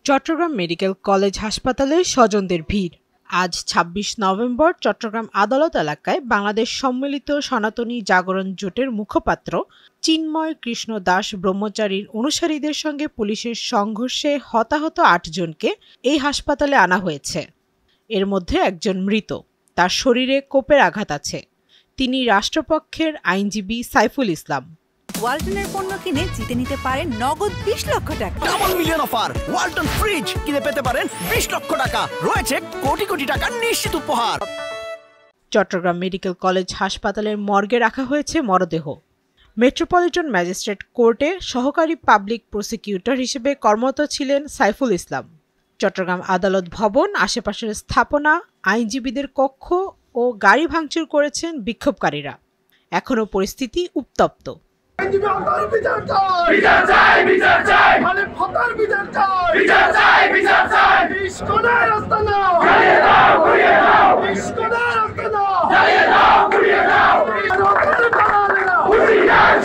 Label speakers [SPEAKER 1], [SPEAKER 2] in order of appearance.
[SPEAKER 1] Chittagong medical college হাসপাতালে স্বজনদের ভিড়। আজ ২৬ নভেম্বর চট্টগ্রাম আদালত এলাকায় বাংলাদেশ সম্মিলিত সনাতনী জাগরণ জোটের মুখপাত্র চিন্ময় কৃষ্ণ দাস ব্রহ্মচারীর অনুসারীদের সঙ্গে পুলিশের সংঘর্ষে হতাহত ৮ জনকে এই হাসপাতালে আনা হয়েছে। এর মধ্যে একজন মৃত, তার শরীরে কোপের আঘাত আছে। তিনি রাষ্ট্রপক্ষের আইনজীবী সাইফুল ইসলাম।
[SPEAKER 2] ওয়ালটনের পণ্য কিনে জিতে নিতে পারেন নগদ ২০ লক্ষ টাকা।
[SPEAKER 3] Double million offer! Walton fridge কিনে পেতে পারেন ২০ লক্ষ টাকা। রয়েছে কোটি কোটি টাকার নিশ্চিত উপহার।
[SPEAKER 1] চট্টগ্রাম মেডিকেল কলেজ হাসপাতালের মর্গে রাখা হয়েছে মরদেহ। মেট্রোপলিটন ম্যাজিস্ট্রেট কোর্টে সহকারী পাবলিক প্রসিকিউটর হিসেবে কর্মরত ছিলেন সাইফুল ইসলাম। চট্টগ্রাম আদালত ভবন, আশেপাশের স্থাপনা, আইনজীবীদের কক্ষ ও গাড়ি ভাঙচুর করেছেন বিক্ষোভকারীরা। এখনও পরিস্থিতি উত্তপ্ত।
[SPEAKER 4] বিচার চাই, বিচার চাই, মালিক হত্যার বিচার চাই, বিচার চাই, বিচার চাই। বিস্কোদার রাস্তা নাও, জ্বালিয়ে দাও, ঘুরিয়ে দাও। বিস্কোদার রাস্তা নাও, জ্বালিয়ে দাও, ঘুরিয়ে দাও। হুঁশিয়ার